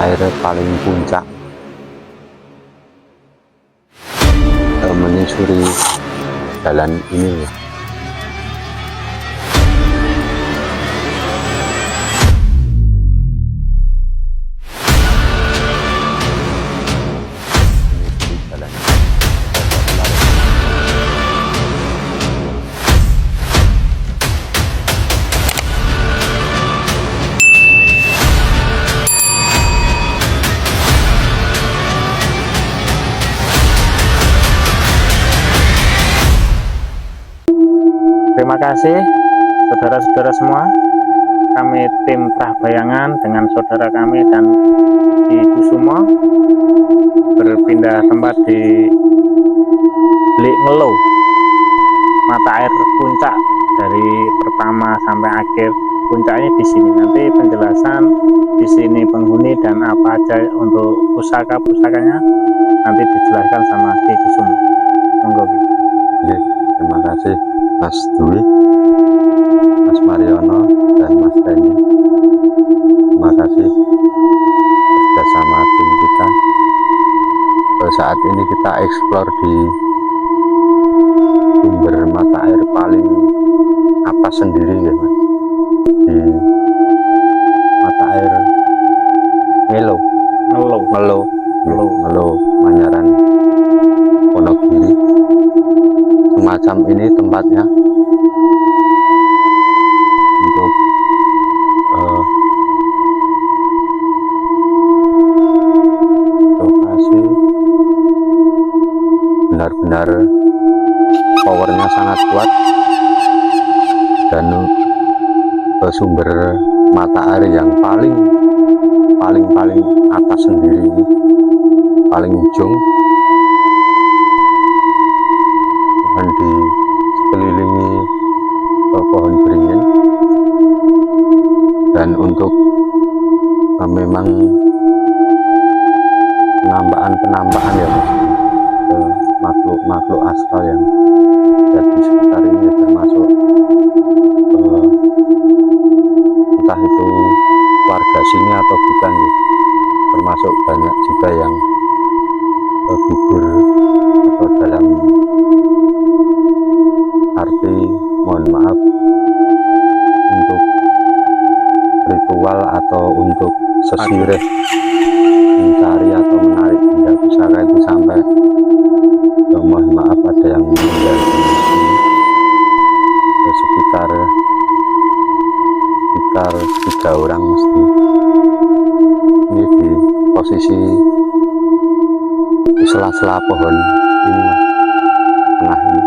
air paling puncak menyusuri jalan ini ya. Terima kasih saudara-saudara semua. Kami tim Prahbayangan dengan saudara kami dan di Kusumo berpindah tempat di Blik Ngelo, mata air puncak dari pertama sampai akhir. Puncaknya di sini. Nanti penjelasan di sini penghuni dan apa aja untuk pusaka-pusakanya nanti dijelaskan sama Ki Kusumo. Monggo. Oke, terima kasih Mas Dwi, Mas Mariono, dan Mas Randy. Terima kasih bersama tim kita. Saat ini kita eksplor di sumber mata air paling atas sendiri ya Mas, di mata air Ngelo Manyaran Wonogiri. Semacam ini tempatnya untuk lokasi, benar-benar powernya sangat kuat dan sumber mata air yang paling atas sendiri, paling ujung, dan di sekelilingi pohon beringin. Dan untuk memang penambahan ya Mas, makhluk astral yang ada di sekitar ini, termasuk entah itu warga sini atau bukan ya, termasuk banyak juga yang gugur atau dalam arti mohon maaf untuk ritual atau untuk sesirih mencari atau menarik benda pusaka itu sampai mohon maaf ada yang meninggal di sini. Sekitar 3 orang mesti. Ini di posisi sela-sela pohon ini Mas, tengah ini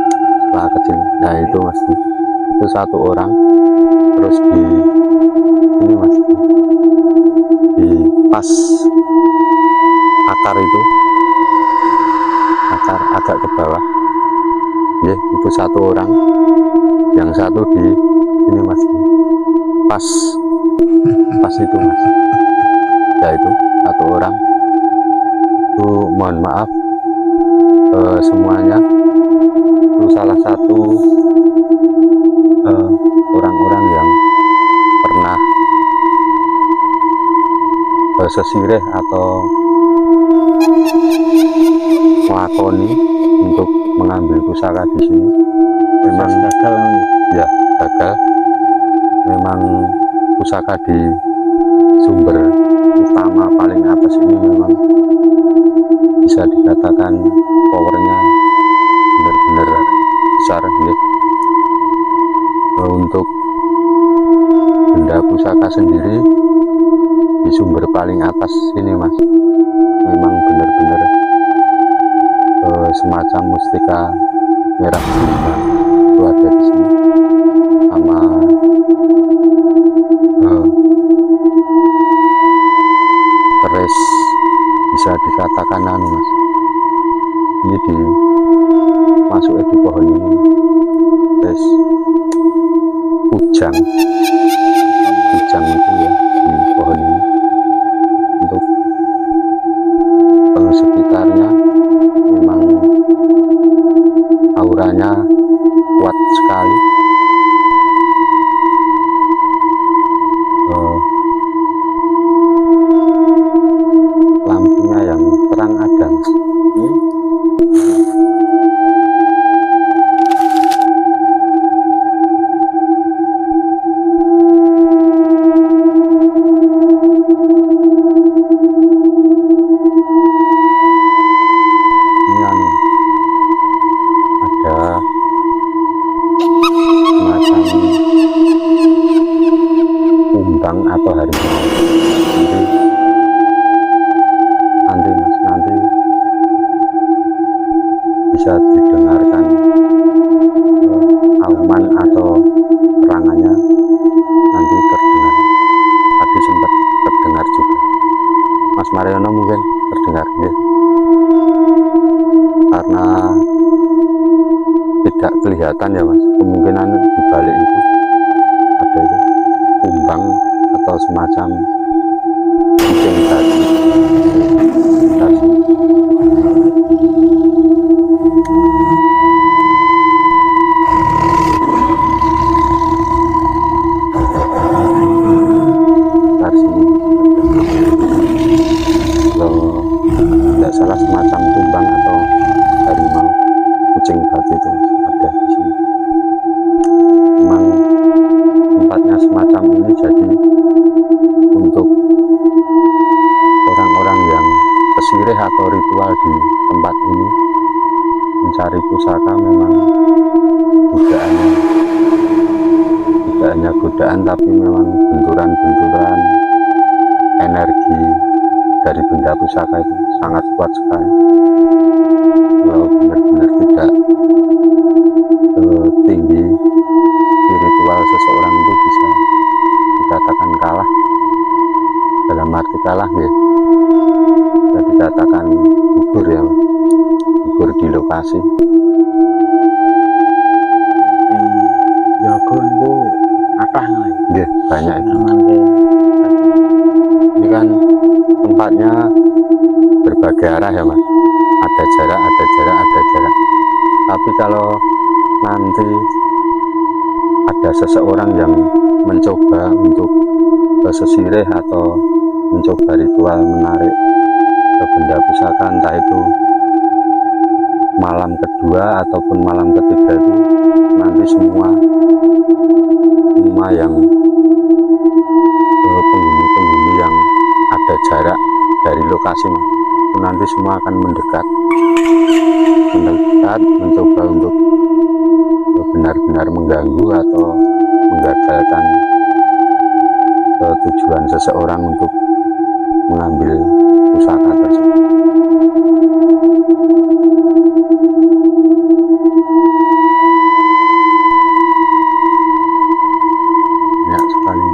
sela kecil, nah itu Mas, itu 1 orang. Terus di ini Mas, di pas akar itu, akar agak ke bawah ya, itu 1 orang. Yang satu di sini Mas, pas itu Mas, ya itu 1 orang. Itu mohon maaf semuanya itu salah satu orang-orang yang pernah sesirih atau melakoni untuk mengambil pusaka di sini. Memang gagal ya, gagal. Memang pusaka di sumber utama paling atas ini memang bisa dikatakan powernya benar-benar besar ya. Untuk benda pusaka sendiri di sumber paling atas ini Mas, memang benar-benar semacam mustika merah Sunda itu ada di sini, sama keris, bisa dikatakan Mas, ini di masuknya di pohon ini keris ujang itu ya, di pohon ini. Untuk sekitarnya memang auranya kuat sekali. kumbang atau harimau. Nanti mas, nanti bisa didengarkan auman atau terangannya nanti terdengar. Tadi sempat terdengar juga. Mas Mariono mungkin terdengar ya. Karena tidak kelihatan ya mas, kemungkinan dibalik itu ada itu kumbang atau semacam kucing tadi. Kalau tidak salah semacam kumbang atau harimau, kucing batu itu ada di sini. Memang tempatnya semacam ini jadi untuk orang-orang yang sesirih atau ritual di tempat ini mencari pusaka. Memang godaannya tidak hanya godaan tapi memang benturan-benturan energi dari benda pusaka itu sangat kuat sekali. Kalau benar-benar tidak tinggi spiritual seseorang itu bisa dikatakan kalah. Dalam arti kalah ya, bisa dikatakan gugur ya, gugur di lokasi. Jago itu apa Ya, banyak itu. namanya? Ini kan tempatnya berbagai arah ya mas, ada jarak, ada jarak, ada jarak. Tapi kalau nanti ada seseorang yang mencoba untuk sesirih atau mencoba ritual menarik ke benda pusaka, entah itu malam kedua ataupun malam ketiga, itu nanti semua yang penghuni-penghuni yang ada jarak dari lokasi mas, nanti semua akan mendekat mencoba untuk benar-benar mengganggu atau menggagalkan tujuan seseorang untuk mengambil pusaka tersebut. Banyak sekali.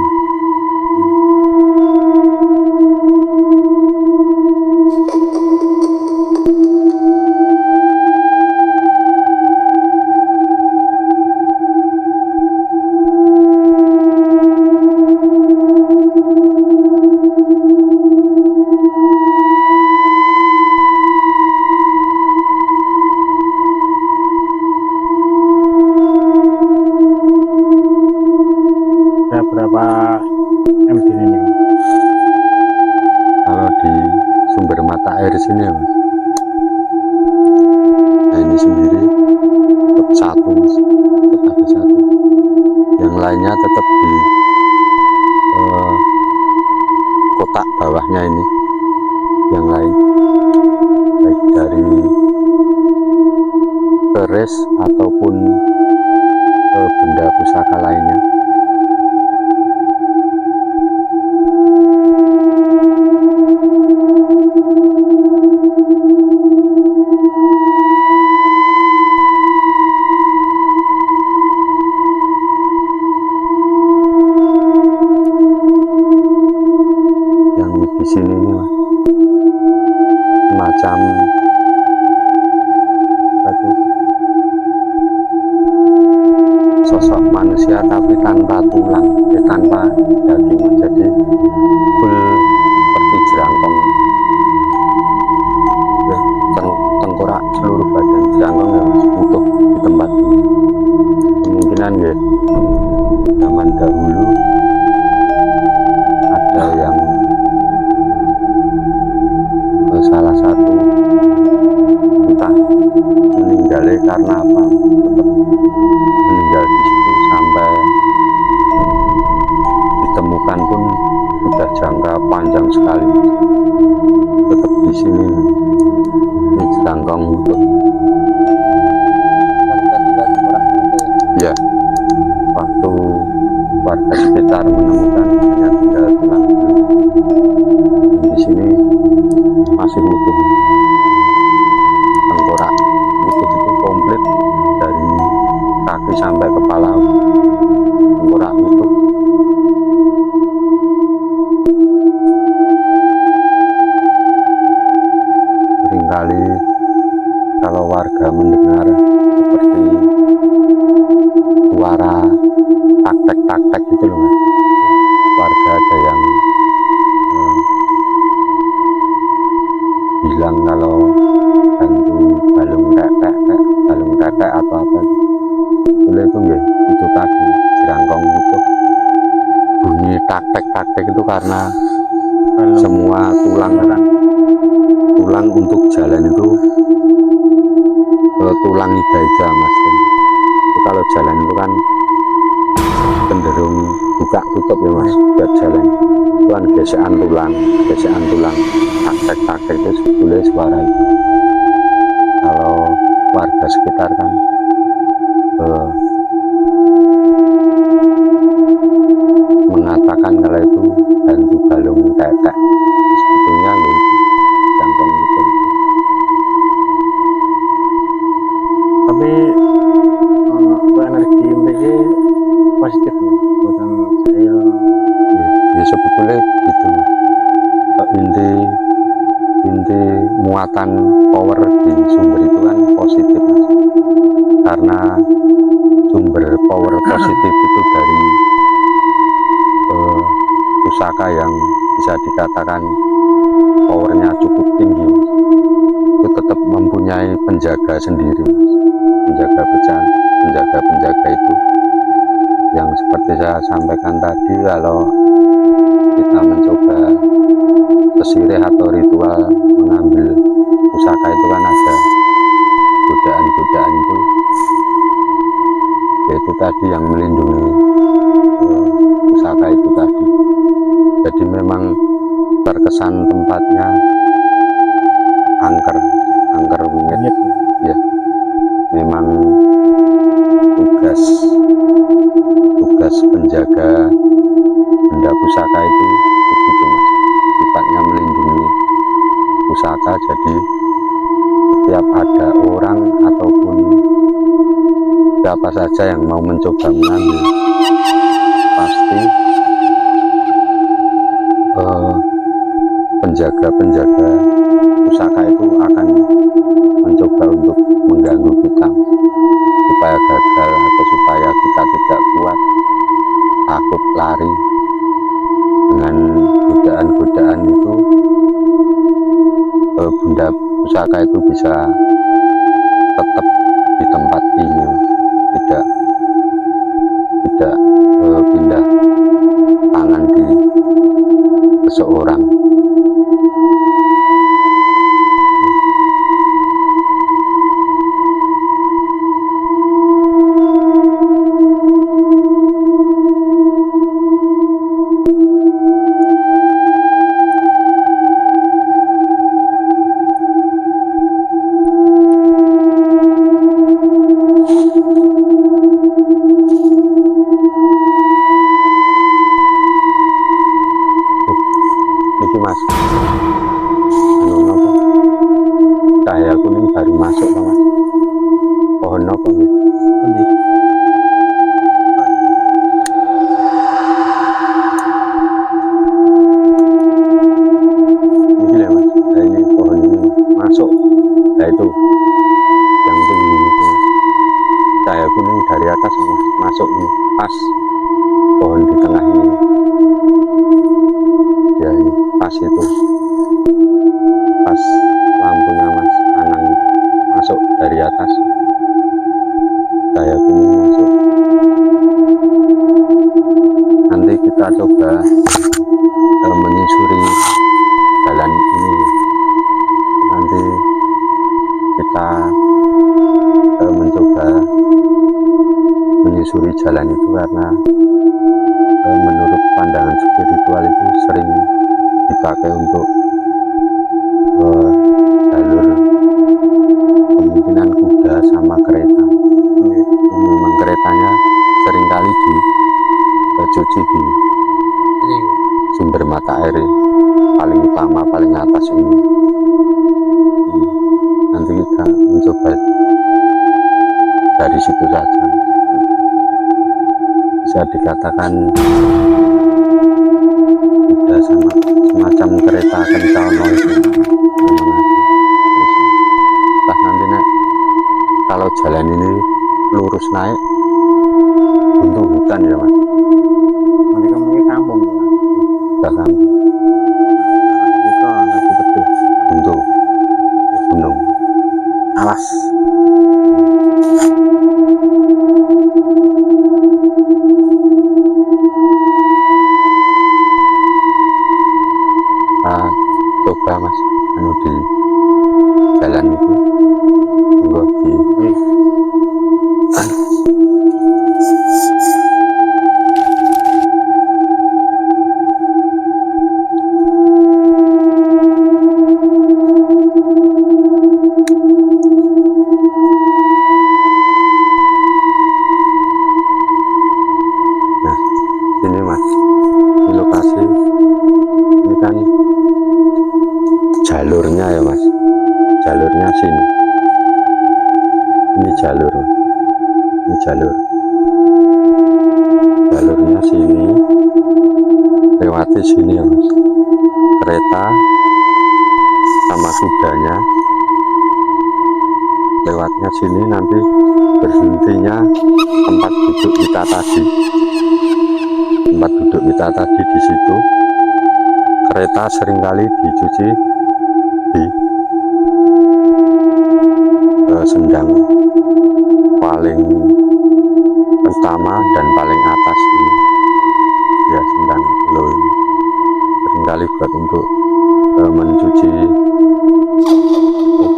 Berapa MD ini? Kalau di sumber mata air sini ya mas, nah ini sendiri tetap satu mas, tetap ada satu. Yang lainnya tetap di kotak bawahnya ini. Yang lain baik dari keris ataupun benda pusaka lainnya. Di sini nih mas, semacam satu sosok manusia tapi tanpa tulang, tanpa daging mas. Jadi full seperti jerangkong ya, tengkorak seluruh badan jerangkong ya mas, utuh di tempat ini. Kemungkinan ya zaman dahulu ada yang salah satu entah meninggalnya karena apa, tetap meninggal di situ sampai ditemukan pun sudah jangka panjang sekali. Tetap di sini ini jerangkong untuk ya, waktu warga sekitar menemukan ternyata praktek-praktek itu karena Belum. semua tulang untuk jalan itu tulang ida-ida mas. Itu kalau jalan itu kan cenderung buka tutup ya mas, buat jalan itu kan gesekan tulang praktek-praktek itu sebetulnya suara itu. Kalau warga sekitar kan mengatakan kalau itu bantu balung tetek, sebetulnya ya itu jantung gitu. Tapi energi MTG positif ya, bukan saya. Ya sebetulnya gitu. Inti muatan power di sumber itu kan positif mas. Karena sumber power positif itu dari pusaka yang bisa dikatakan powernya cukup tinggi mas. Itu tetap mempunyai penjaga sendiri mas. Penjaga itu yang seperti saya sampaikan tadi, kalau kita mencoba sesirih atau ritual mengambil pusaka itu kan ada godaan-godaan itu, yaitu tadi yang melindungi pusaka itu tadi. Jadi memang terkesan tempatnya angker wingit ya. Memang tugas penjaga benda pusaka itu begitu mas, sifatnya melindungi pusaka. Jadi setiap ada orang ataupun siapa saja yang mau mencoba mengambil, pasti penjaga pusaka itu akan mencoba untuk mengganggu kita supaya gagal atau supaya kita tidak kuat, takut, lari. Dengan godaan-godaan itu benda pusaka itu bisa tetap di tempat ini, tidak pindah tangan di seseorang. Iki mas, apa? Cahaya kuning baru masuk mas. Pohon apa nih? Ini ya mas, nah, ini pohon ini mas. Masuk. Nah itu yang tinggi itu mas. Cahaya kuning dari atas mas, masuk ini pas pohon di tengah ini. Ya ini pas itu, pas lampunya mas, anang itu masuk dari atas, cahaya kuning masuk. Nanti kita coba menyusuri jalan ini. Nanti kita mencoba menyusuri jalan itu karena menurut pandangan spiritual itu sering dipakai untuk jalur kemungkinan kuda sama kereta. Memang keretanya seringkali dicuci di sumber mata air paling utama, paling atas ini. Nanti kita mencoba dari situ saja. Bisa dikatakan kuda sama semacam kereta kencana itu memang ada dari sini. Entah nanti kalau jalan ini lurus naik untuk hutan ya mas. Nanti kamu kampung ya. Udah kampung. Itu lagi gede. Untuk gunung. Alas. jalurnya ya mas, jalurnya sini, ini jalur, ini jalurnya sini, lewati sini ya mas, kereta sama kudanya lewatnya sini, nanti berhentinya tempat duduk kita tadi, di situ. Kereta seringkali dicuci di sendang paling pertama dan paling atas ini ya, sendang low ini seringkali buat untuk mencuci,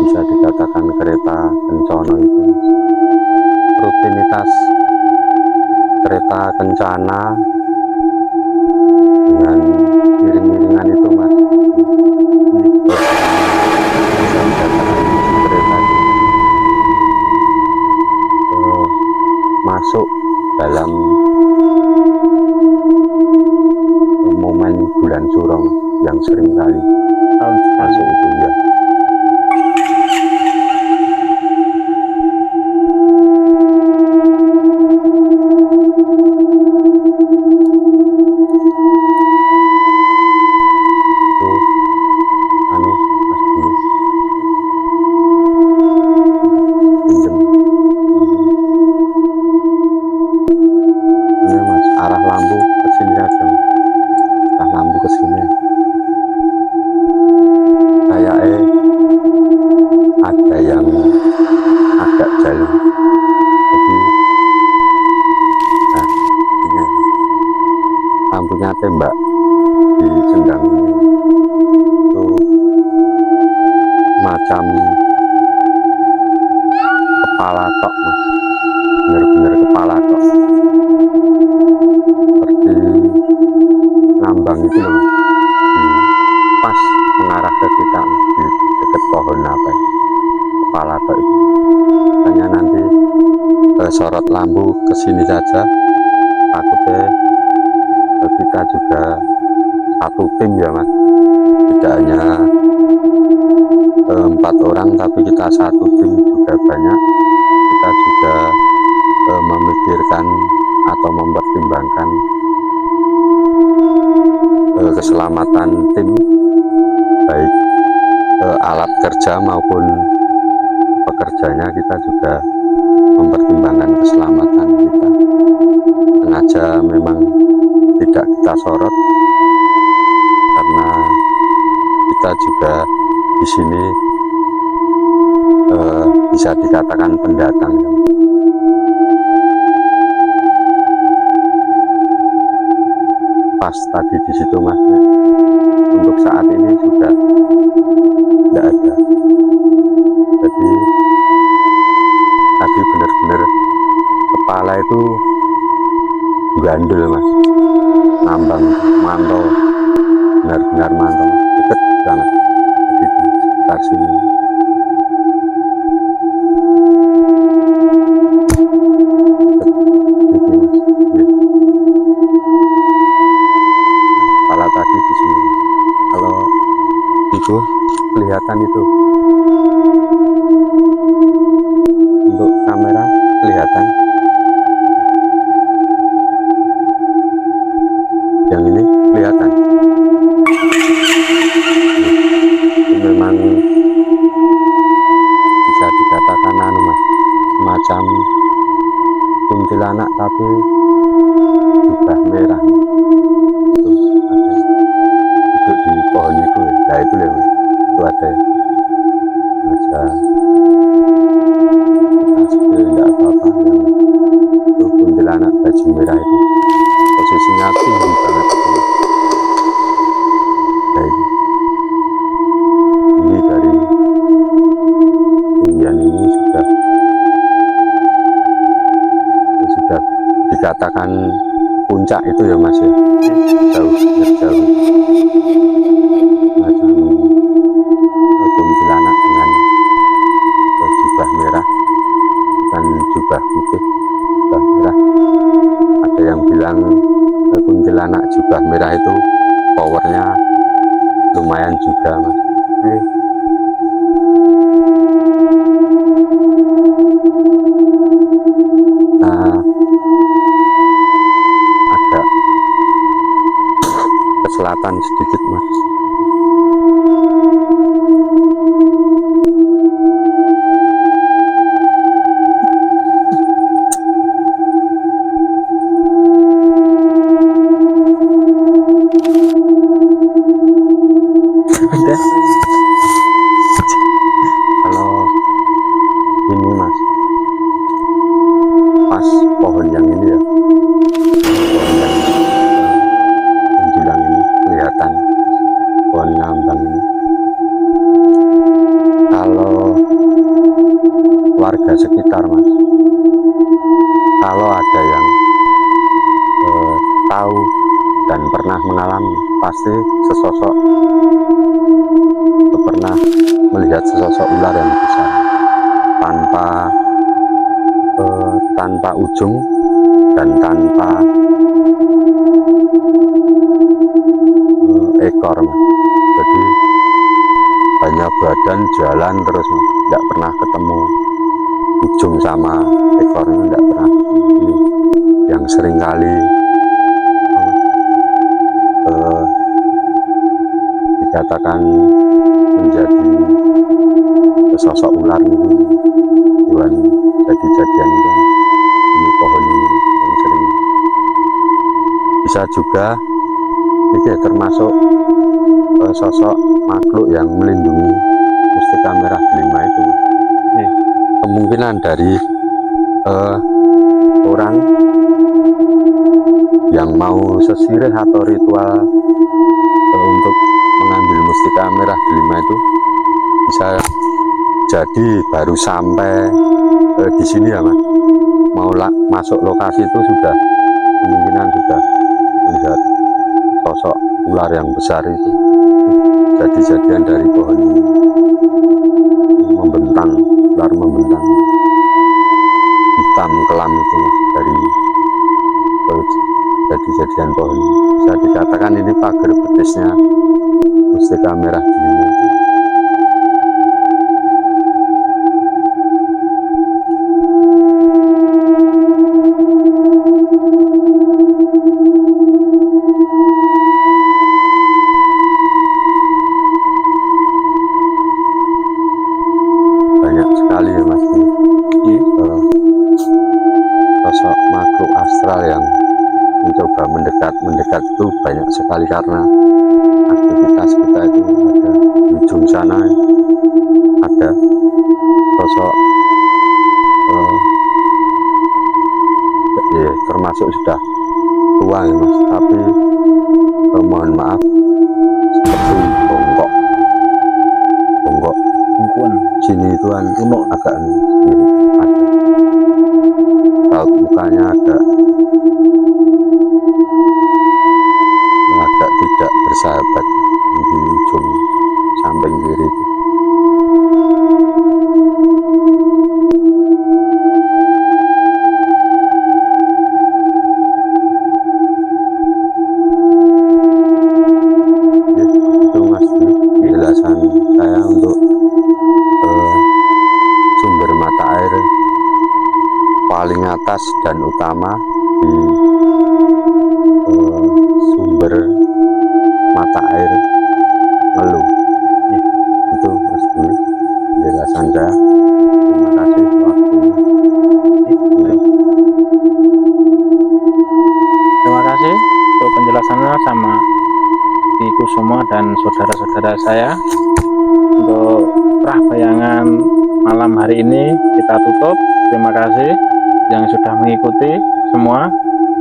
bisa dikatakan kereta kencana itu. Rutinitas kereta kencana dengan miring-miringan itu mas, bisa dikatakan kereta itu masuk dalam momen bulan Suro yang sering kali tahun sekali. masuk itu ya. Ada yang agak jauh, jadi nah, ini lampunya tembak di sendang ini itu macam kepala tok mas, bener-bener kepala tok, seperti ngambang itu loh, pas mengarah ke kita di dekat pohon apa ya, kepala tok itu. Hanya nanti sorot lampu ke sini saja, takutnya kita juga satu tim ya mas, tidak hanya 4 orang tapi kita satu tim juga banyak. Kita juga memikirkan atau mempertimbangkan keselamatan tim, baik alat kerja maupun pekerjanya. Kita juga mempertimbangkan keselamatan kita, sengaja memang tidak kita sorot karena kita juga di sini bisa dikatakan pendatang. Pas tadi di situ mas, untuk saat ini sudah tidak ada. Jadi tadi benar-benar kepala itu gandul mas, ngambang, mantau, benar-benar mantau, deket banget. Jadi di sekitar sini kepala tadi di sini. Kalau itu kelihatan itu untuk kamera kelihatan, yang ini kelihatan. Itu memang bisa dikatakan anu mas, semacam kuntilanak tapi jubah merah. Itu ada duduk di pohon itu ya, nah itu loh, itu ada ya. Aja kita sebenarnya tidak apa-apa, yang itu kuntilanak baju merah itu posisinya tinggi banget itu. Nah itu tinggi, dari tinggian ini sudah dikatakan puncak itu ya mas ya, jauh macam kuntilanak dengan jubah merah, bukan jubah putih, jubah merah. Ada yang bilang kuntilanak jubah merah itu powernya lumayan juga mas. selatan sedikit mas. Udah. Kalau ini mas, pas pohon yang ini ya, pohon yang menjulang ini kelihatan, pohon ngambang ini. Kalau warga sekitar mas, kalau ada yang tahu dan pernah mengalami, pasti sesosok pernah melihat sesosok ular yang besar tanpa ujung dan tanpa ekor mas. Jadi hanya badan jalan terus mas, tidak pernah ketemu ujung sama ekornya, tidak pernah. Ini yang seringkali dikatakan menjadi sosok ular itu, hewan jadi-jadian itu, ini pohon ini yang sering. Bisa juga ini termasuk sosok makhluk yang melindungi mustika merah delima itu. Kemungkinan dari orang yang mau sesirih atau ritual untuk mengambil mustika merah delima itu, bisa jadi baru sampai di sini ya mas, mau masuk lokasi itu sudah kemungkinan sudah melihat sosok ular yang besar itu jadi-jadian dari pohon ini, membentang, ular membentang hitam kelam itu mas, dari jadi-jadian pohon ini. Bisa dikatakan ini pagar betisnya mustika merah delima itu. Banyak sekali ya mas, sosok makhluk astral yang mencoba mendekat itu banyak sekali, karena aktivitas kita itu ada di ujung sana, ada sosok termasuk sudah tua ya mas, tapi mohon maaf seperti bongkok sini itu kan agak mirip, ada raut mukanya agak tidak bersahabat di ujung samping kiri itu. Itu mas penjelasan saya untuk sumber mata air paling atas dan utama di sumber mata air Ngelu. Itu mas Dwi penjelasan saya. Terima kasih waktunya. Terima kasih untuk penjelasannya sama Di Kusumo dan saudara-saudara saya. Untuk Prahbayangan malam hari ini kita tutup. Terima kasih yang sudah mengikuti semua.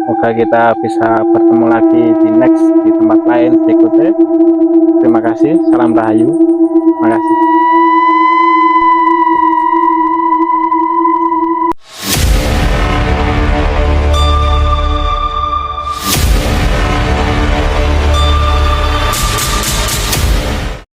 Semoga kita bisa bertemu lagi di tempat lain berikutnya. Terima kasih. Salam Rahayu. Terima kasih.